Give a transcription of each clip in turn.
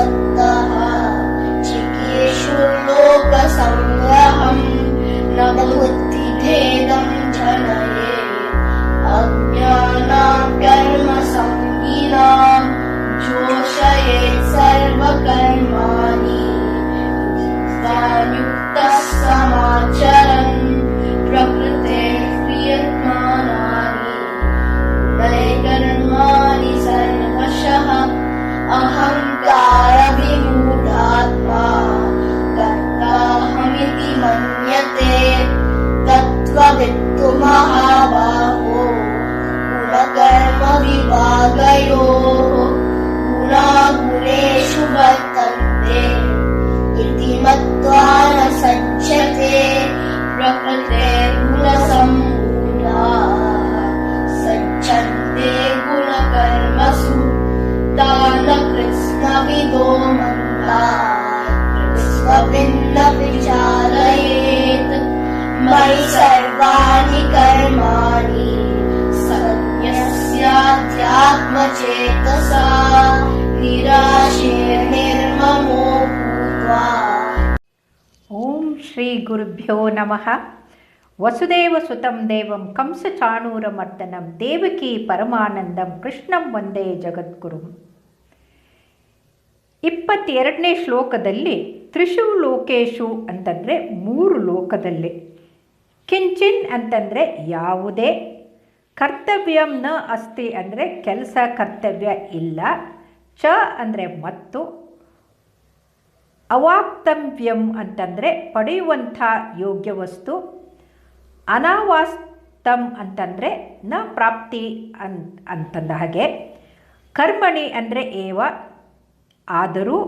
सत्तः चिकीर्षु लोकसंग्रहम् न बुद्धिभेदं जनये अज्ञानां कर्मसङ्गिनां जोषयेत् सर्वकर्माणि युक्तः समाचरन् प्रकृतेः क्रियमाणानि नैकर्माणि सर्वशः अहङ्कारविमूढात्मा कर्ताहमिति मन्यते तत्त्ववित्तु महाबाहो गुणकर्मविभागयोः गुणागुणेषु वर्तन्ते इति मत्वा न सज्जते प्रकृतेर्गुणसम्मूढाः सज्जन्ते गुणकर्मसु तान् कृत्स्नविदो मन्दाः कृत्स्नभिन्न विचारयेत् मयि सर्वाणि कर्माणि सन्न्यस्याध्यात्मचेतसा निराशीर्निर्ममो भूत्वा। ಓಂ ಶ್ರೀ ಗುರುಭ್ಯೋ ನಮಃ. ವಸುದೇವಸುತಂ ದೇವಂ ಕಂಸಚಾಣೂರಮರ್ದನಂ ದೇವಕೀ ಪರಮಾನಂದಂ ಕೃಷ್ಣಂ ವಂದೇ ಜಗದ್ಗುರುಂ. 22ನೇ ಶ್ಲೋಕದಲ್ಲಿ ತ್ರಿಷು ಲೋಕೇಶು ಅಂತಂದರೆ 3 ಲೋಕದಲ್ಲಿ, ಕಿಂಚಿನ್ ಅಂತಂದರೆ ಯಾವುದೇ, ಕರ್ತವ್ಯಂ ನ ಅಸ್ತಿ ಅಂದರೆ ಕೆಲಸ ಕರ್ತವ್ಯ ಇಲ್ಲ, ಚ ಅಂದರೆ ಮತ್ತು, ಅವಾಪ್ತವ್ಯಂ ಅಂತಂದರೆ ಪಡೆಯುವಂಥ ಯೋಗ್ಯ ವಸ್ತು, ಅನಾವಾಸ್ತಂ ಅಂತಂದರೆ ನ ಪ್ರಾಪ್ತಿ ಅಂತಂದ ಹಾಗೆ, ಕರ್ಮಣಿ ಅಂದರೆ ಏವ ಆದರೂ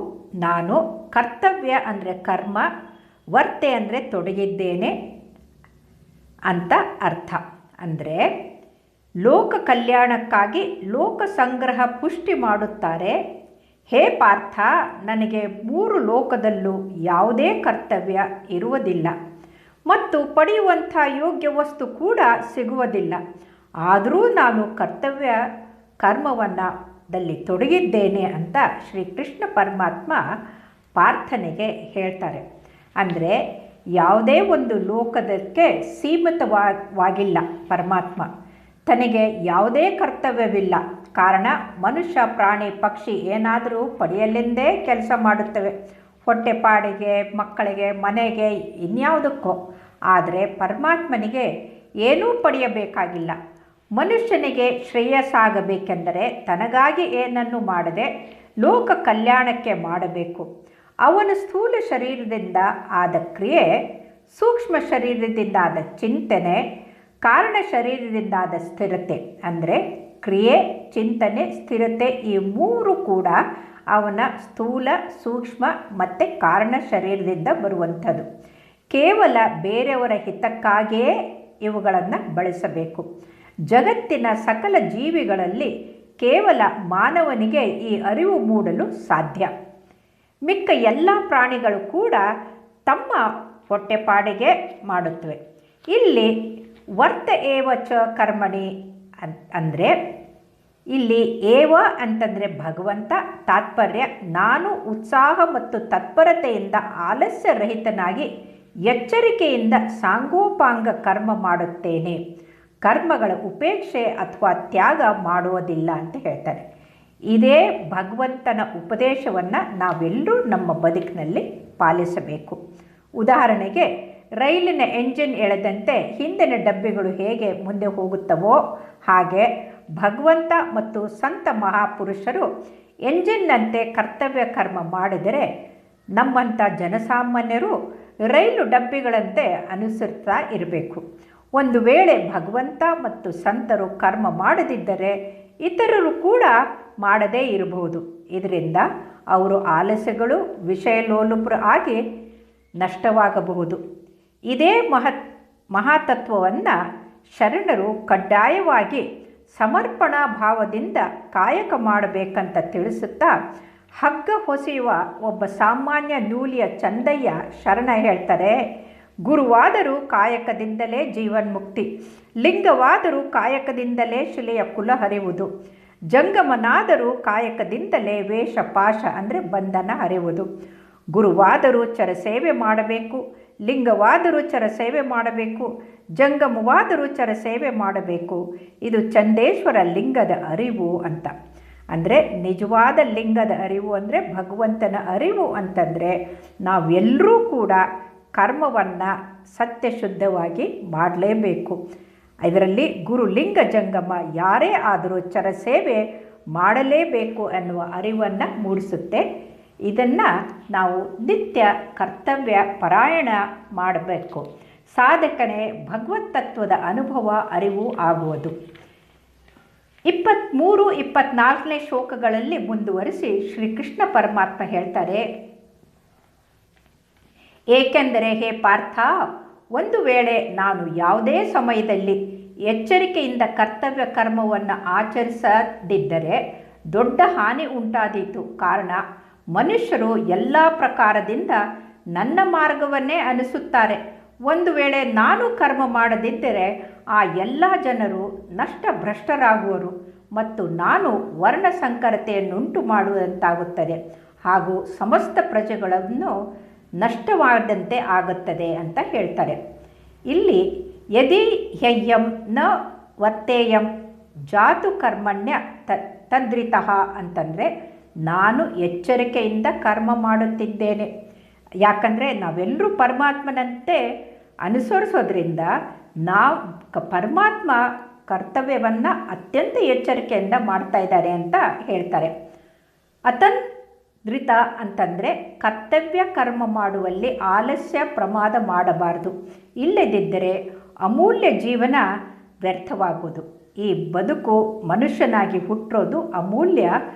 ನಾನು, ಕರ್ತವ್ಯ ಅಂದರೆ ಕರ್ಮ, ವರ್ತೆ ಅಂದರೆ ತೊಡಗಿದ್ದೇನೆ ಅಂತ ಅರ್ಥ. ಅಂದರೆ ಲೋಕ ಕಲ್ಯಾಣಕ್ಕಾಗಿ ಲೋಕ ಸಂಗ್ರಹ ಪುಷ್ಟಿ ಮಾಡುತ್ತಾರೆ. ಹೇ ಪಾರ್ಥ, ನನಗೆ 3 ಲೋಕದಲ್ಲೂ ಯಾವುದೇ ಕರ್ತವ್ಯ ಇರುವುದಿಲ್ಲ ಮತ್ತು ಪಡೆಯುವಂಥ ಯೋಗ್ಯ ವಸ್ತು ಕೂಡ ಸಿಗುವುದಿಲ್ಲ. ಆದರೂ ನಾನು ಕರ್ತವ್ಯ ಕರ್ಮದಲ್ಲಿ ತೊಡಗಿದ್ದೇನೆ ಅಂತ ಶ್ರೀಕೃಷ್ಣ ಪರಮಾತ್ಮ ಪಾರ್ಥನಿಗೆ ಹೇಳ್ತಾರೆ. ಅಂದರೆ ಯಾವುದೇ ಒಂದು ಲೋಕದಕ್ಕೆ ಸೀಮಿತವಾಗಿಲ್ಲ ಪರಮಾತ್ಮ. ತನಗೆ ಯಾವುದೇ ಕರ್ತವ್ಯವಿಲ್ಲ. ಕಾರಣ, ಮನುಷ್ಯ ಪ್ರಾಣಿ ಪಕ್ಷಿ ಏನಾದರೂ ಪಡೆಯಲೆಂದೇ ಕೆಲಸ ಮಾಡುತ್ತವೆ, ಹೊಟ್ಟೆಪಾಡಿಗೆ, ಮಕ್ಕಳಿಗೆ, ಮನೆಗೆ, ಇನ್ಯಾವುದಕ್ಕೋ. ಆದರೆ ಪರಮಾತ್ಮನಿಗೆ ಏನೂ ಪಡೆಯಬೇಕಾಗಿಲ್ಲ. ಮನುಷ್ಯನಿಗೆ ಶ್ರೇಯಸ್ಸಾಗಬೇಕೆಂದರೆ ತನಗಾಗಿ ಏನನ್ನು ಮಾಡದೆ ಲೋಕ ಕಲ್ಯಾಣಕ್ಕೆ ಮಾಡಬೇಕು. ಅವನ ಸ್ಥೂಲ ಶರೀರದಿಂದ ಆದ ಕ್ರಿಯೆ, ಸೂಕ್ಷ್ಮ ಶರೀರದಿಂದ ಆದ ಚಿಂತನೆ, ಕಾರಣ ಶರೀರದಿಂದಾದ ಸ್ಥಿರತೆ ಅಂದರೆ ಕ್ರಿಯೆ, ಚಿಂತನೆ, ಸ್ಥಿರತೆ, ಈ 3 ಕೂಡ ಅವನ ಸ್ಥೂಲ, ಸೂಕ್ಷ್ಮ ಮತ್ತು ಕಾರಣ ಶರೀರದಿಂದ ಬರುವಂಥದ್ದು. ಕೇವಲ ಬೇರೆಯವರ ಹಿತಕ್ಕಾಗಿಯೇ ಇವುಗಳನ್ನು ಬಳಸಬೇಕು. ಜಗತ್ತಿನ ಸಕಲ ಜೀವಿಗಳಲ್ಲಿ ಕೇವಲ ಮಾನವನಿಗೆ ಈ ಅರಿವು ಮೂಡಲು ಸಾಧ್ಯ. ಮಿಕ್ಕ ಎಲ್ಲ ಪ್ರಾಣಿಗಳು ಕೂಡ ತಮ್ಮ ಹೊಟ್ಟೆಪಾಡಿಗೆ ಮಾಡುತ್ತವೆ. ಇಲ್ಲಿ ವರ್ತ ಏವ ಚ ಕರ್ಮಣಿ ಅಂದರೆ ಇಲ್ಲಿ ಏವ ಅಂತಂದರೆ ಭಗವಂತ, ತಾತ್ಪರ್ಯ ನಾನು ಉತ್ಸಾಹ ಮತ್ತು ತತ್ಪರತೆಯಿಂದ ಆಲಸ್ಯರಹಿತನಾಗಿ ಎಚ್ಚರಿಕೆಯಿಂದ ಸಾಂಗೋಪಾಂಗ ಕರ್ಮ ಮಾಡುತ್ತೇನೆ, ಕರ್ಮಗಳ ಉಪೇಕ್ಷೆ ಅಥವಾ ತ್ಯಾಗ ಮಾಡುವುದಿಲ್ಲ ಅಂತ ಹೇಳ್ತಾರೆ. ಇದೇ ಭಗವಂತನ ಉಪದೇಶವನ್ನು ನಾವೆಲ್ಲರೂ ನಮ್ಮ ಬದುಕಿನಲ್ಲಿ ಪಾಲಿಸಬೇಕು. ಉದಾಹರಣೆಗೆ, ರೈಲಿನ ಎಂಜಿನ್ ಎಳೆದಂತೆ ಹಿಂದಿನ ಡಬ್ಬಿಗಳು ಹೇಗೆ ಮುಂದೆ ಹೋಗುತ್ತವೋ ಹಾಗೆ ಭಗವಂತ ಮತ್ತು ಸಂತ ಮಹಾಪುರುಷರು ಎಂಜಿನ್ನಂತೆ ಕರ್ತವ್ಯ ಕರ್ಮ ಮಾಡಿದರೆ ನಮ್ಮಂಥ ಜನಸಾಮಾನ್ಯರು ರೈಲು ಡಬ್ಬಿಗಳಂತೆ ಅನುಸರಿಸ್ತಾ ಇರಬೇಕು. ಒಂದು ವೇಳೆ ಭಗವಂತ ಮತ್ತು ಸಂತರು ಕರ್ಮ ಮಾಡದಿದ್ದರೆ ಇತರರು ಕೂಡ ಮಾಡದೇ ಇರಬಹುದು. ಇದರಿಂದ ಅವರು ಆಲಸ್ಯಗಳು, ವಿಷಯಲೋಲುಪರು ಆಗಿ ನಷ್ಟವಾಗಬಹುದು. ಇದೇ ಮಹಾತತ್ವವನ್ನು ಶರಣರು ಕಡ್ಡಾಯವಾಗಿ ಸಮರ್ಪಣಾ ಭಾವದಿಂದ ಕಾಯಕ ಮಾಡಬೇಕಂತ ತಿಳಿಸುತ್ತಾ, ಹಗ್ಗ ಹೊಸೆಯುವ ಒಬ್ಬ ಸಾಮಾನ್ಯ ನೂಲಿಯ ಚಂದಯ್ಯ ಶರಣ ಹೇಳ್ತಾರೆ, ಗುರುವಾದರೂ ಕಾಯಕದಿಂದಲೇ ಜೀವನ್ಮುಕ್ತಿ, ಲಿಂಗವಾದರೂ ಕಾಯಕದಿಂದಲೇ ಶಿಲೆಯ ಕುಲ ಹರಿಯುವುದು, ಜಂಗಮನಾದರೂ ಕಾಯಕದಿಂದಲೇ ವೇಷ ಪಾಶ ಅಂದರೆ ಬಂಧನ ಹರಿಯುವುದು. ಗುರುವಾದರೂ ಚರಸೇವೆ ಮಾಡಬೇಕು, ಲಿಂಗವಾದರೂ ಚರಸೇವೆ ಮಾಡಬೇಕು, ಜಂಗಮವಾದರೂ ಚರಸೇವೆ ಮಾಡಬೇಕು. ಇದು ಚಂದೇಶ್ವರ ಲಿಂಗದ ಅರಿವು ಅಂತ. ಅಂದರೆ ನಿಜವಾದ ಲಿಂಗದ ಅರಿವು ಅಂದರೆ ಭಗವಂತನ ಅರಿವು ಅಂತಂದರೆ ನಾವೆಲ್ಲರೂ ಕೂಡ ಕರ್ಮವನ್ನು ಸತ್ಯಶುದ್ಧವಾಗಿ ಮಾಡಲೇಬೇಕು. ಇದರಲ್ಲಿ ಗುರುಲಿಂಗ ಜಂಗಮ ಯಾರೇ ಆದರೂ ಚರಸೇವೆ ಮಾಡಲೇಬೇಕು ಎನ್ನುವ ಅರಿವನ್ನು ಮೂಡಿಸುತ್ತೆ. ಇದನ್ನು ನಾವು ನಿತ್ಯ ಕರ್ತವ್ಯ ಪರಾಯಣ ಮಾಡಬೇಕು. ಸಾಧಕನೇ ಭಗವತ್ ತತ್ವದ ಅನುಭವ ಅರಿವು ಆಗುವುದು. 23-24ನೇ ಶ್ಲೋಕಗಳಲ್ಲಿ ಮುಂದುವರಿಸಿ ಶ್ರೀಕೃಷ್ಣ ಪರಮಾತ್ಮ ಹೇಳ್ತಾರೆ, ಏಕೆಂದರೆ ಹೇ ಪಾರ್ಥ, ಒಂದು ವೇಳೆ ನಾನು ಯಾವುದೇ ಸಮಯದಲ್ಲಿ ಎಚ್ಚರಿಕೆಯಿಂದ ಕರ್ತವ್ಯ ಕರ್ಮವನ್ನು ಆಚರಿಸದಿದ್ದರೆ ದೊಡ್ಡ ಹಾನಿ ಉಂಟಾದೀತು. ಕಾರಣ, ಮನುಷ್ಯರು ಎಲ್ಲ ಪ್ರಕಾರದಿಂದ ನನ್ನ ಮಾರ್ಗವನ್ನೇ ಅನುಸುತ್ತಾರೆ. ಒಂದು ವೇಳೆ ನಾನು ಕರ್ಮ ಮಾಡದಿದ್ದರೆ ಆ ಎಲ್ಲ ಜನರು ನಷ್ಟಭ್ರಷ್ಟರಾಗುವರು ಮತ್ತು ನಾನು ವರ್ಣ ಸಂಕರತೆಯನ್ನುಂಟು ಮಾಡುವಂತಾಗುತ್ತದೆ ಹಾಗೂ ಸಮಸ್ತ ಪ್ರಜೆಗಳನ್ನು ನಷ್ಟವಾದಂತೆ ಆಗುತ್ತದೆ ಅಂತ ಹೇಳ್ತಾರೆ. ಇಲ್ಲಿ ಯದಿ ಹ್ಯಯ್ಯಂ ನ ವರ್ತೇಯಂ ಜಾತು ಕರ್ಮಣ್ಯ ತದ್ರಿತಃ ಅಂತಂದರೆ ನಾನು ಎಚ್ಚರಿಕೆಯಿಂದ ಕರ್ಮ ಮಾಡುತ್ತಿದ್ದೇನೆ. ಯಾಕಂದರೆ ನಾವೆಲ್ಲರೂ ಪರಮಾತ್ಮನಂತೆ ಅನುಸರಿಸೋದ್ರಿಂದ ನಾವು ಪರಮಾತ್ಮ ಕರ್ತವ್ಯವನ್ನು ಅತ್ಯಂತ ಎಚ್ಚರಿಕೆಯಿಂದ ಮಾಡ್ತಾ ಇದ್ದಾರೆ ಅಂತ ಹೇಳ್ತಾರೆ. ಅತಂದ್ರಿತ ಅಂತಂದರೆ ಕರ್ತವ್ಯ ಕರ್ಮ ಮಾಡುವಲ್ಲಿ ಆಲಸ್ಯ ಪ್ರಮಾದ ಮಾಡಬಾರ್ದು. ಇಲ್ಲದಿದ್ದರೆ ಅಮೂಲ್ಯ ಜೀವನ ವ್ಯರ್ಥವಾಗುವುದು. ಈ ಬದುಕು ಮನುಷ್ಯನಾಗಿ ಹುಟ್ಟೋದು ಅಮೂಲ್ಯ,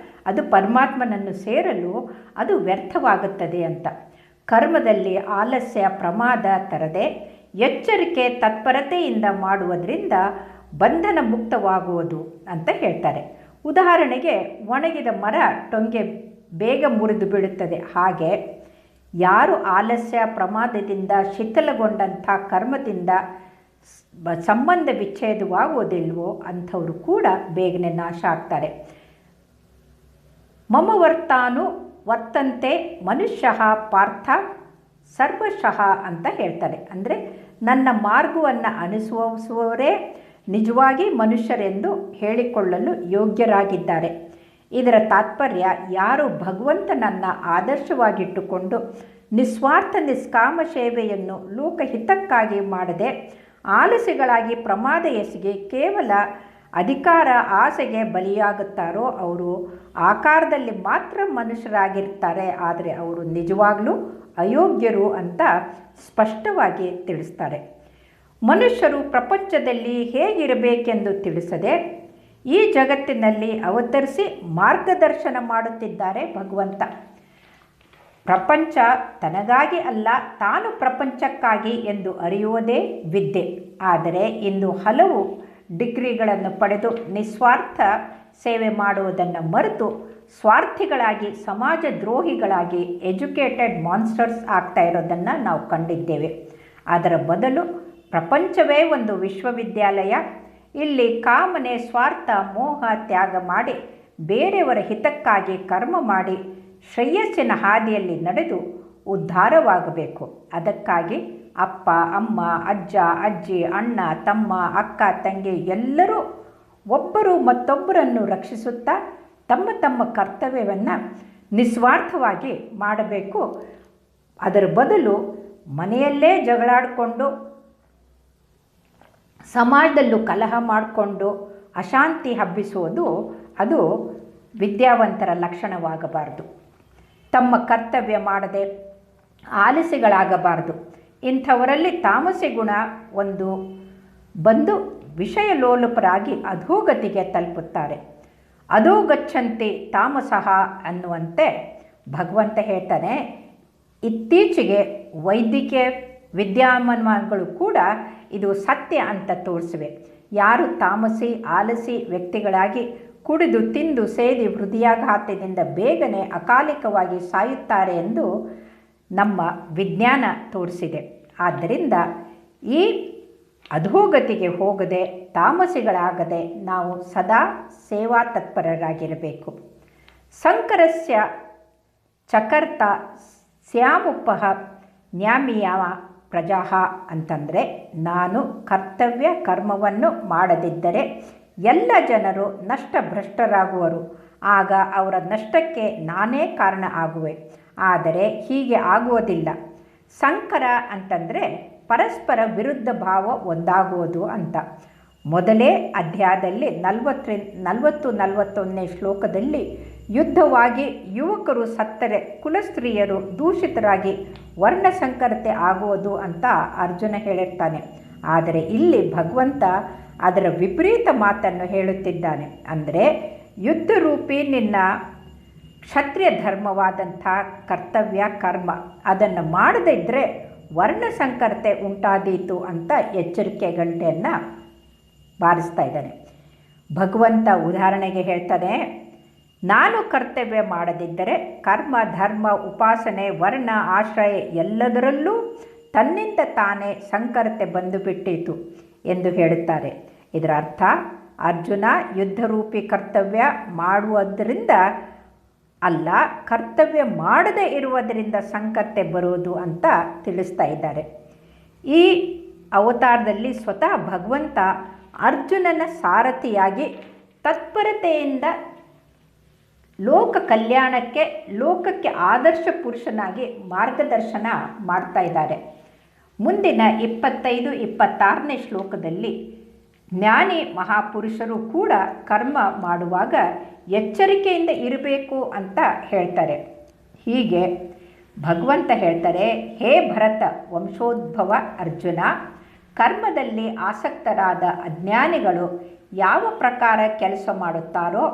ಅದು ಪರಮಾತ್ಮನನ್ನು ಸೇರಲು ಅದು ವ್ಯರ್ಥವಾಗುತ್ತದೆ ಅಂತ. ಕರ್ಮದಲ್ಲಿ ಆಲಸ್ಯ ಪ್ರಮಾದ ತರದೆ ಎಚ್ಚರಿಕೆ ತತ್ಪರತೆಯಿಂದ ಮಾಡುವುದರಿಂದ ಬಂಧನ ಮುಕ್ತವಾಗುವುದು ಅಂತ ಹೇಳ್ತಾರೆ. ಉದಾಹರಣೆಗೆ, ಒಣಗಿದ ಮರ ಟೊಂಗೆ ಬೇಗ ಮುರಿದು ಬೀಳುತ್ತದೆ. ಹಾಗೆ ಯಾರು ಆಲಸ್ಯ ಪ್ರಮಾದದಿಂದ ಶಿಥಿಲಗೊಂಡಂಥ ಕರ್ಮದಿಂದ ಸಂಬಂಧ ವಿಚ್ಛೇದವಾಗುವುದಿಲ್ವೋ ಅಂಥವರು ಕೂಡ ಬೇಗನೆ ನಾಶ ಆಗ್ತಾರೆ. ಮಮ ವರ್ತಾನು ವರ್ತಂತೆ ಮನುಷ್ಯ ಪಾರ್ಥ ಸರ್ವಶಃ ಅಂತ ಹೇಳ್ತಾರೆ. ಅಂದರೆ ನನ್ನ ಮಾರ್ಗವನ್ನು ಅನುಸರಿಸುವವರೇ ನಿಜವಾಗಿ ಮನುಷ್ಯರೆಂದು ಹೇಳಿಕೊಳ್ಳಲು ಯೋಗ್ಯರಾಗಿದ್ದಾರೆ. ಇದರ ತಾತ್ಪರ್ಯ, ಯಾರು ಭಗವಂತನನ್ನು ಆದರ್ಶವಾಗಿಟ್ಟುಕೊಂಡು ನಿಸ್ವಾರ್ಥ ನಿಷ್ಕಾಮ ಸೇವೆಯನ್ನು ಲೋಕಹಿತಕ್ಕಾಗಿ ಮಾಡದೆ ಆಲಸ್ಯಗಳಾಗಿ ಪ್ರಮಾದ ಎಸಗಿ ಕೇವಲ ಅಧಿಕಾರ ಆಸೆಗೆ ಬಲಿಯಾಗುತ್ತಾರೋ ಅವರು ಆಕಾರದಲ್ಲಿ ಮಾತ್ರ ಮನುಷ್ಯರಾಗಿರ್ತಾರೆ, ಆದರೆ ಅವರು ನಿಜವಾಗಲೂ ಅಯೋಗ್ಯರು ಅಂತ ಸ್ಪಷ್ಟವಾಗಿ ತಿಳಿಸ್ತಾರೆ. ಮನುಷ್ಯರು ಪ್ರಪಂಚದಲ್ಲಿ ಹೇಗಿರಬೇಕೆಂದು ತಿಳಿಸದೆ ಈ ಜಗತ್ತಿನಲ್ಲಿ ಅವತರಿಸಿ ಮಾರ್ಗದರ್ಶನ ಮಾಡುತ್ತಿದ್ದಾರೆ ಭಗವಂತ. ಪ್ರಪಂಚ ತನಗಾಗಿ ಅಲ್ಲ, ತಾನು ಪ್ರಪಂಚಕ್ಕಾಗಿ ಎಂದು ಅರಿಯುವುದೇ ವಿದ್ಯೆ. ಆದರೆ ಇಂದು ಹಲವು ಡಿಗ್ರಿಗಳನ್ನು ಪಡೆದು ನಿಸ್ವಾರ್ಥ ಸೇವೆ ಮಾಡುವುದನ್ನು ಮರೆತು ಸ್ವಾರ್ಥಿಗಳಾಗಿ ಸಮಾಜ ದ್ರೋಹಿಗಳಾಗಿ ಎಜುಕೇಟೆಡ್ ಮಾನ್ಸ್ಟರ್ಸ್ ಆಗ್ತಾ ಇರೋದನ್ನು ನಾವು ಕಂಡಿದ್ದೇವೆ. ಅದರ ಬದಲು ಪ್ರಪಂಚವೇ ಒಂದು ವಿಶ್ವವಿದ್ಯಾಲಯ. ಇಲ್ಲಿ ಕಾಮನೆ, ಸ್ವಾರ್ಥ, ಮೋಹ ತ್ಯಾಗ ಮಾಡಿ ಬೇರೆಯವರ ಹಿತಕ್ಕಾಗಿ ಕರ್ಮ ಮಾಡಿ ಶ್ರೇಯಸ್ಸಿನ ಹಾದಿಯಲ್ಲಿ ನಡೆದು ಉದ್ಧಾರವಾಗಬೇಕು. ಅದಕ್ಕಾಗಿ ಅಪ್ಪ, ಅಮ್ಮ, ಅಜ್ಜ, ಅಜ್ಜಿ, ಅಣ್ಣ, ತಮ್ಮ, ಅಕ್ಕ, ತಂಗಿ ಎಲ್ಲರೂ ಒಬ್ಬರು ಮತ್ತೊಬ್ಬರನ್ನು ರಕ್ಷಿಸುತ್ತಾ ತಮ್ಮ ತಮ್ಮ ಕರ್ತವ್ಯವನ್ನು ನಿಸ್ವಾರ್ಥವಾಗಿ ಮಾಡಬೇಕು. ಅದರ ಬದಲು ಮನೆಯಲ್ಲೇ ಜಗಳಾಡಿಕೊಂಡು ಸಮಾಜದಲ್ಲೂ ಕಲಹ ಮಾಡಿಕೊಂಡು ಅಶಾಂತಿ ಹಬ್ಬಿಸುವುದು ಅದು ವಿದ್ಯಾವಂತರ ಲಕ್ಷಣವಾಗಬಾರದು. ತಮ್ಮ ಕರ್ತವ್ಯ ಮಾಡದೆ ಆಲಸ್ಯಗಳಾಗಬಾರದು. ಇಂಥವರಲ್ಲಿ ತಾಮಸಿ ಗುಣ ಒಂದು ಬಂದು ವಿಷಯ ಲೋಲುಪರಾಗಿ ಅಧೋಗತಿಗೆ ತಲುಪುತ್ತಾರೆ. ಅಧೋಗಚ್ಚಂತಿ ತಾಮಸಃ ಅನ್ನುವಂತೆ ಭಗವಂತ ಹೇಳ್ತಾನೆ. ಇತ್ತೀಚೆಗೆ ವೈದ್ಯಕೀಯ ವಿದ್ಯಮಾನಗಳು ಕೂಡ ಇದು ಸತ್ಯ ಅಂತ ತೋರಿಸಿವೆ. ಯಾರು ತಾಮಸಿ ಆಲಸಿ ವ್ಯಕ್ತಿಗಳಾಗಿ ಕುಡಿದು ತಿಂದು ಸೇದಿ ಹೃದಯಾಘಾತದಿಂದ ಬೇಗನೆ ಅಕಾಲಿಕವಾಗಿ ಸಾಯುತ್ತಾರೆ ಎಂದು ನಮ್ಮ ವಿಜ್ಞಾನ ತೋರಿಸಿದೆ. ಆದ್ದರಿಂದ ಈ ಅಧೋಗತಿಗೆ ಹೋಗದೆ ತಾಮಸಿಗಳಾಗದೆ ನಾವು ಸದಾ ಸೇವಾ ತತ್ಪರರಾಗಿರಬೇಕು. ಸಂಕರಸ್ಯ ಚಕರ್ತ ಸ್ಯಾಮುಪಃ ನ್ಯಾಮಿಯಾಮ ಪ್ರಜಾಹ ಅಂತಂದರೆ, ನಾನು ಕರ್ತವ್ಯ ಕರ್ಮವನ್ನು ಮಾಡದಿದ್ದರೆ ಎಲ್ಲ ಜನರು ನಷ್ಟಭ್ರಷ್ಟರಾಗುವರು. ಆಗ ಅವರ ನಷ್ಟಕ್ಕೆ ನಾನೇ ಕಾರಣ ಆಗುವೆ. ಆದರೆ ಹೀಗೆ ಆಗುವುದಿಲ್ಲ. ಸಂಕರ ಅಂತಂದರೆ ಪರಸ್ಪರ ವಿರುದ್ಧ ಭಾವ ಒಂದಾಗುವುದು ಅಂತ. ಮೊದಲೇ ಅಧ್ಯಾಯದಲ್ಲಿ 40-41ನೇ ಶ್ಲೋಕದಲ್ಲಿ ಯುದ್ಧವಾಗಿ ಯುವಕರು ಸತ್ತರೆ ಕುಲಸ್ತ್ರೀಯರು ದೂಷಿತರಾಗಿ ವರ್ಣಸಂಕರತೆ ಆಗುವುದು ಅಂತ ಅರ್ಜುನ ಹೇಳಿರ್ತಾನೆ. ಆದರೆ ಇಲ್ಲಿ ಭಗವಂತ ಅದರ ವಿಪರೀತ ಮಾತನ್ನು ಹೇಳುತ್ತಿದ್ದಾನೆ. ಅಂದರೆ ಯುದ್ಧರೂಪಿ ನಿನ್ನ ಕ್ಷತ್ರಿಯ ಧರ್ಮವಾದಂಥ ಕರ್ತವ್ಯ ಕರ್ಮ ಅದನ್ನು ಮಾಡದೇ ಇದ್ದರೆ ವರ್ಣಸಂಕರತೆ ಉಂಟಾದೀತು ಅಂತ ಎಚ್ಚರಿಕೆ ಗಂಟೆಯನ್ನು ಬಾರಿಸ್ತಾ ಇದ್ದಾನೆ. ಭಗವಂತ ಉದಾಹರಣೆಗೆ ಹೇಳ್ತಾನೆ, ನಾನು ಕರ್ತವ್ಯ ಮಾಡದಿದ್ದರೆ ಕರ್ಮ ಧರ್ಮ ಉಪಾಸನೆ ವರ್ಣ ಆಶ್ರಯ ಎಲ್ಲದರಲ್ಲೂ ತನ್ನಿಂದ ತಾನೇ ಸಂಕರತೆ ಬಂದು ಬಿಟ್ಟಿತು ಎಂದು ಹೇಳುತ್ತಾರೆ. ಇದರ ಅರ್ಥ ಅರ್ಜುನ ಯುದ್ಧರೂಪಿ ಕರ್ತವ್ಯ ಮಾಡುವುದರಿಂದ ಅಲ್ಲ, ಕರ್ತವ್ಯ ಮಾಡದೇ ಇರುವುದರಿಂದ ಸಂಕರತೆ ಬರುವುದು ಅಂತ ತಿಳಿಸ್ತಾ ಇದ್ದಾರೆ. ಈ ಅವತಾರದಲ್ಲಿ ಸ್ವತಃ ಭಗವಂತ ಅರ್ಜುನನ ಸಾರಥಿಯಾಗಿ ತತ್ಪರತೆಯಿಂದ ಲೋಕ ಕಲ್ಯಾಣಕ್ಕೆ ಲೋಕಕ್ಕೆ ಆದರ್ಶ ಪುರುಷನಾಗಿ ಮಾರ್ಗದರ್ಶನ ಮಾಡ್ತಾ ಇದ್ದಾರೆ. ಮುಂದಿನ 25-26ನೇ ಶ್ಲೋಕದಲ್ಲಿ ಜ್ಞಾನಿ ಮಹಾಪುರುಷರು ಕೂಡ ಕರ್ಮ ಮಾಡುವಾಗ ಎಚ್ಚರಿಕೆಯಿಂದ ಇರಬೇಕು ಅಂತ ಹೇಳ್ತಾರೆ. ಹೀಗೆ ಭಗವಂತ ಹೇಳ್ತಾರೆ, ಹೇ ಭರತ ವಂಶೋದ್ಭವ ಅರ್ಜುನ, ಕರ್ಮದಲ್ಲಿ ಆಸಕ್ತರಾದ ಅಜ್ಞಾನಿಗಳು ಯಾವ ಪ್ರಕಾರ ಕೆಲಸ ಮಾಡುತ್ತಾರೋ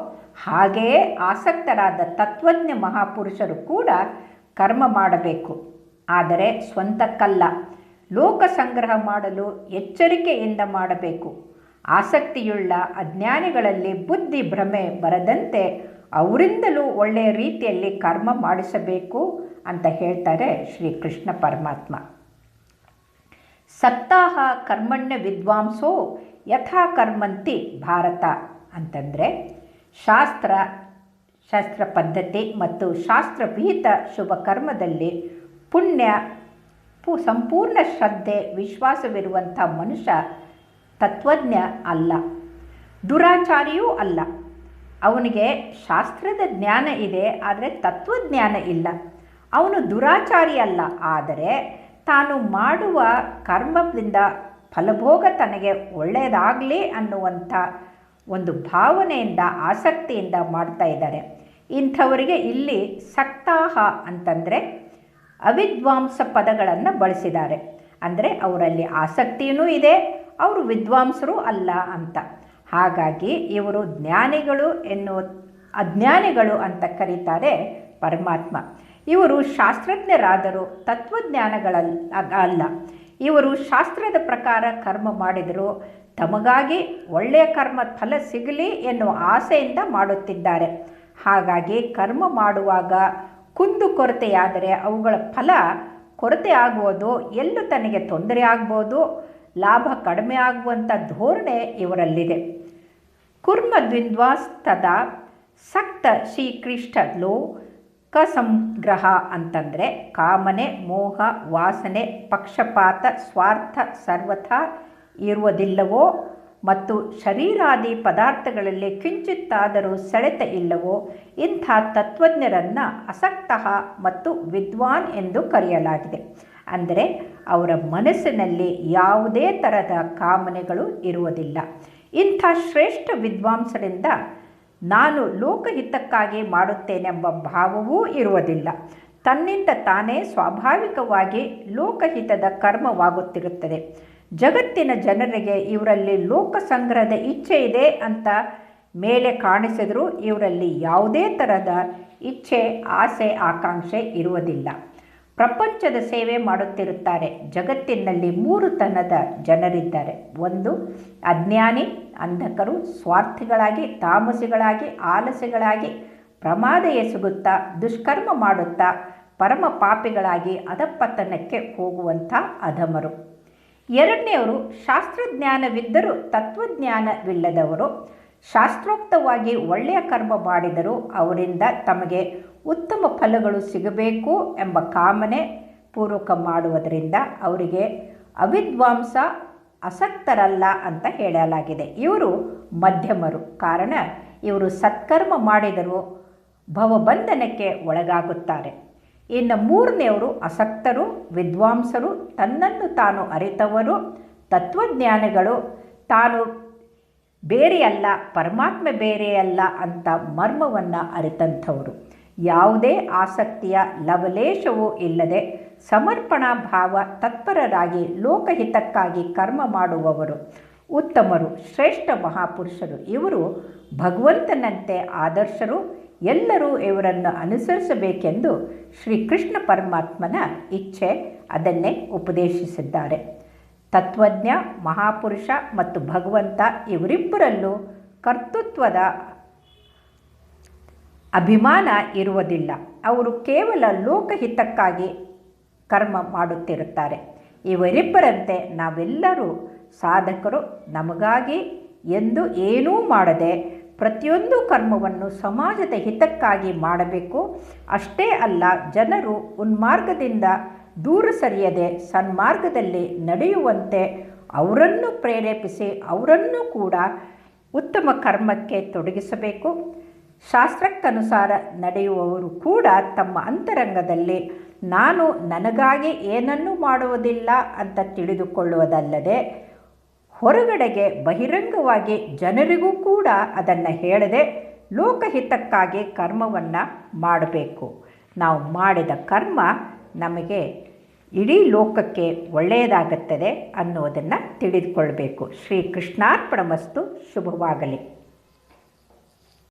ಹಾಗೆಯೇ ಆಸಕ್ತರಾದ ತತ್ವಜ್ಞ ಮಹಾಪುರುಷರು ಕೂಡ ಕರ್ಮ ಮಾಡಬೇಕು. ಆದರೆ ಸ್ವಂತಕ್ಕಲ್ಲ, ಲೋಕ ಸಂಗ್ರಹ ಮಾಡಲು ಎಚ್ಚರಿಕೆಯಿಂದ ಮಾಡಬೇಕು. ಆಸಕ್ತಿಯುಳ್ಳ ಅಜ್ಞಾನಿಗಳಲ್ಲಿ ಬುದ್ಧಿ ಭ್ರಮೆ ಬರದಂತೆ ಅವರಿಂದಲೂ ಒಳ್ಳೆಯ ರೀತಿಯಲ್ಲಿ ಕರ್ಮ ಮಾಡಿಸಬೇಕು ಅಂತ ಹೇಳ್ತಾರೆ ಶ್ರೀಕೃಷ್ಣ ಪರಮಾತ್ಮ. ಸತ್ತಾಹ ಕರ್ಮಣ್ಯ ವಿದ್ವಾಂಸೋ ಯಥಾ ಕರ್ಮಂತಿ ಭಾರತ ಅಂತಂದರೆ ಶಾಸ್ತ್ರ ಪದ್ಧತಿ ಮತ್ತು ಶಾಸ್ತ್ರವಿಹಿತ ಶುಭ ಕರ್ಮದಲ್ಲಿ ಸಂಪೂರ್ಣ ಶ್ರದ್ಧೆ ವಿಶ್ವಾಸವಿರುವಂಥ ಮನುಷ್ಯ ತತ್ವಜ್ಞ ಅಲ್ಲ, ದುರಾಚಾರಿಯೂ ಅಲ್ಲ. ಅವನಿಗೆ ಶಾಸ್ತ್ರದ ಜ್ಞಾನ ಇದೆ, ಆದರೆ ತತ್ವಜ್ಞಾನ ಇಲ್ಲ. ಅವನು ದುರಾಚಾರಿ ಅಲ್ಲ, ಆದರೆ ತಾನು ಮಾಡುವ ಕರ್ಮದಿಂದ ಫಲಭೋಗ ತನಗೆ ಒಳ್ಳೆಯದಾಗಲಿ ಅನ್ನುವಂಥ ಒಂದು ಭಾವನೆಯಿಂದ ಆಸಕ್ತಿಯಿಂದ ಮಾಡ್ತಾ ಇದ್ದಾರೆ. ಇಂಥವರಿಗೆ ಇಲ್ಲಿ ಸಕ್ತಾಹ ಅಂತಂದರೆ ಅವಿದ್ವಾಂಸ ಪದಗಳನ್ನು ಬಳಸಿದ್ದಾರೆ. ಅಂದರೆ ಅವರಲ್ಲಿ ಆಸಕ್ತಿಯೂ ಇದೆ, ಅವರು ವಿದ್ವಾಂಸರು ಅಲ್ಲ ಅಂತ. ಹಾಗಾಗಿ ಇವರು ಜ್ಞಾನಿಗಳು ಅಜ್ಞಾನಿಗಳು ಅಂತ ಕರೀತಾರೆ ಪರಮಾತ್ಮ. ಇವರು ಶಾಸ್ತ್ರಜ್ಞರಾದರೂ ತತ್ವಜ್ಞಾನಗಳಲ್ಲ. ಇವರು ಶಾಸ್ತ್ರದ ಪ್ರಕಾರ ಕರ್ಮ ಮಾಡಿದರೂ ತಮಗಾಗಿ ಒಳ್ಳೆಯ ಕರ್ಮ ಫಲ ಸಿಗಲಿ ಎನ್ನುವ ಆಸೆಯಿಂದ ಮಾಡುತ್ತಿದ್ದಾರೆ. ಹಾಗಾಗಿ ಕರ್ಮ ಮಾಡುವಾಗ ಕುಂದುಕೊರತೆಯಾದರೆ ಅವುಗಳ ಫಲ ಕೊರತೆ ಆಗುವುದು, ಎಲ್ಲೂ ತನಗೆ ತೊಂದರೆ ಆಗ್ಬೋದು, ಲಾಭ ಕಡಿಮೆ ಆಗುವಂಥ ಧೋರಣೆ ಇವರಲ್ಲಿದೆ. ಕುರ್ಮ ದ್ವಿಂದ್ವಾಸ್ತದ ಸಕ್ತ ಶ್ರೀಕೃಷ್ಣಲೋ ಸಂಗ್ರಹ ಅಂತಂದರೆ ಕಾಮನೆ ಮೋಹ ವಾಸನೆ ಪಕ್ಷಪಾತ ಸ್ವಾರ್ಥ ಸರ್ವಥಾ ಇರುವುದಿಲ್ಲವೋ ಮತ್ತು ಶರೀರಾದಿ ಪದಾರ್ಥಗಳಲ್ಲಿ ಕಿಂಚಿತ್ತಾದರೂ ಸೆಳೆತ ಇಲ್ಲವೋ ಇಂಥ ತತ್ವಜ್ಞರನ್ನು ಅಸಕ್ತಃ ಮತ್ತು ವಿದ್ವಾನ್ ಎಂದು ಕರೆಯಲಾಗಿದೆ. ಅಂದರೆ ಅವರ ಮನಸ್ಸಿನಲ್ಲಿ ಯಾವುದೇ ಥರದ ಕಾಮನೆಗಳು ಇರುವುದಿಲ್ಲ. ಇಂಥ ಶ್ರೇಷ್ಠ ವಿದ್ವಾಂಸರಿಂದ ನಾನು ಲೋಕಹಿತಕ್ಕಾಗಿ ಮಾಡುತ್ತೇನೆಂಬ ಭಾವವೂ ಇರುವುದಿಲ್ಲ. ತನ್ನಿಂದ ತಾನೇ ಸ್ವಾಭಾವಿಕವಾಗಿ ಲೋಕಹಿತದ ಕರ್ಮವಾಗುತ್ತಿರುತ್ತದೆ. ಜಗತ್ತಿನ ಜನರಿಗೆ ಇವರಲ್ಲಿ ಲೋಕ ಸಂಗ್ರಹದ ಇಚ್ಛೆ ಇದೆ ಅಂತ ಮೇಲೆ ಕಾಣಿಸಿದರೂ ಇವರಲ್ಲಿ ಯಾವುದೇ ಥರದ ಇಚ್ಛೆ ಆಸೆ ಆಕಾಂಕ್ಷೆ ಇರುವುದಿಲ್ಲ. ಪ್ರಪಂಚದ ಸೇವೆ ಮಾಡುತ್ತಿರುತ್ತಾರೆ. ಜಗತ್ತಿನಲ್ಲಿ 3 ತರಹದ ಜನರಿದ್ದಾರೆ. 1 ಅಜ್ಞಾನಿ ಅಂಧಕರು, ಸ್ವಾರ್ಥಿಗಳಾಗಿ ತಾಮಸಿಗಳಾಗಿ ಆಲಸಿಗಳಾಗಿ ಪ್ರಮಾದ ಎಸಗುತ್ತಾ ದುಷ್ಕರ್ಮ ಮಾಡುತ್ತಾ ಪರಮ ಪಾಪಿಗಳಾಗಿ ಅಧಪತನಕ್ಕೆ ಹೋಗುವಂಥ ಅಧಮರು. ಎರಡನೆಯವರು ಶಾಸ್ತ್ರಜ್ಞಾನವಿದ್ದರೂ ತತ್ವಜ್ಞಾನವಿಲ್ಲದವರು. ಶಾಸ್ತ್ರೋಕ್ತವಾಗಿ ಒಳ್ಳೆಯ ಕರ್ಮ ಮಾಡಿದರೂ ಅವರಿಂದ ತಮಗೆ ಉತ್ತಮ ಫಲಗಳು ಸಿಗಬೇಕು ಎಂಬ ಕಾಮನೆ ಪೂರ್ವಕ ಮಾಡುವುದರಿಂದ ಅವರಿಗೆ ಅವಿದ್ವಾಂಸ ಆಸಕ್ತರಲ್ಲ ಅಂತ ಹೇಳಲಾಗಿದೆ. ಇವರು ಮಧ್ಯಮರು. ಕಾರಣ ಇವರು ಸತ್ಕರ್ಮ ಮಾಡಿದರೂ ಭವಬಂಧನಕ್ಕೆ ಒಳಗಾಗುತ್ತಾರೆ. ಇನ್ನು ಮೂರನೆಯವರು ಆಸಕ್ತರು, ವಿದ್ವಾಂಸರು, ತನ್ನನ್ನು ತಾನು ಅರಿತವರು, ತತ್ವಜ್ಞಾನಿಗಳು, ತಾನು ಬೇರೆಯಲ್ಲ ಪರಮಾತ್ಮ ಬೇರೆಯಲ್ಲ ಅಂತ ಮರ್ಮವನ್ನು ಅರಿತಂಥವರು. ಯಾವುದೇ ಆಸಕ್ತಿಯ ಲವಲೇಶವೂ ಇಲ್ಲದೆ ಸಮರ್ಪಣಾ ಭಾವ ತತ್ಪರರಾಗಿ ಲೋಕಹಿತಕ್ಕಾಗಿ ಕರ್ಮ ಮಾಡುವವರು ಉತ್ತಮರು, ಶ್ರೇಷ್ಠ ಮಹಾಪುರುಷರು. ಇವರು ಭಗವಂತನಂತೆ ಆದರ್ಶರು. ಎಲ್ಲರೂ ಇವರನ್ನು ಅನುಸರಿಸಬೇಕೆಂದು ಶ್ರೀಕೃಷ್ಣ ಪರಮಾತ್ಮನ ಇಚ್ಛೆ. ಅದನ್ನೇ ಉಪದೇಶಿಸಿದ್ದಾರೆ. ತತ್ವಜ್ಞ, ಮಹಾಪುರುಷ ಮತ್ತು ಭಗವಂತ ಇವರಿಬ್ಬರಲ್ಲೂ ಕರ್ತೃತ್ವದ ಅಭಿಮಾನ ಇರುವುದಿಲ್ಲ. ಅವರು ಕೇವಲ ಲೋಕಹಿತಕ್ಕಾಗಿ ಕರ್ಮ ಮಾಡುತ್ತಿರುತ್ತಾರೆ. ಇವರಿಬ್ಬರಂತೆ ನಾವೆಲ್ಲರೂ ಸಾಧಕರು. ನಮಗಾಗಿ ಎಂದು ಏನೂ ಮಾಡದೆ ಪ್ರತಿಯೊಂದು ಕರ್ಮವನ್ನು ಸಮಾಜದ ಹಿತಕ್ಕಾಗಿ ಮಾಡಬೇಕು. ಅಷ್ಟೇ ಅಲ್ಲ, ಜನರು ಉನ್ಮಾರ್ಗದಿಂದ ದೂರ ಸರಿಯದೆ ಸನ್ಮಾರ್ಗದಲ್ಲಿ ನಡೆಯುವಂತೆ ಅವರನ್ನು ಪ್ರೇರೇಪಿಸಿ ಅವರನ್ನು ಕೂಡ ಉತ್ತಮ ಕರ್ಮಕ್ಕೆ ತೊಡಗಿಸಬೇಕು. ಶಾಸ್ತ್ರಕ್ಕನುಸಾರ ನಡೆಯುವವರು ಕೂಡ ತಮ್ಮ ಅಂತರಂಗದಲ್ಲಿ ನಾನು ನನಗಾಗಿ ಏನನ್ನೂ ಮಾಡುವುದಿಲ್ಲ ಅಂತ ತಿಳಿದುಕೊಳ್ಳುವುದಲ್ಲದೆ ಹೊರಗಡೆಗೆ ಬಹಿರಂಗವಾಗಿ ಜನರಿಗೂ ಕೂಡ ಅದನ್ನು ಹೇಳದೆ ಲೋಕಹಿತಕ್ಕಾಗಿ ಕರ್ಮವನ್ನು ಮಾಡಬೇಕು. ನಾವು ಮಾಡಿದ ಕರ್ಮ ನಮಗೆ ಇಡೀ ಲೋಕಕ್ಕೆ ಒಳ್ಳೆಯದಾಗುತ್ತದೆ ಅನ್ನೋದನ್ನು ತಿಳಿದುಕೊಳ್ಬೇಕು. ಶ್ರೀಕೃಷ್ಣಾರ್ಪಣಮಸ್ತು. ಶುಭವಾಗಲಿ.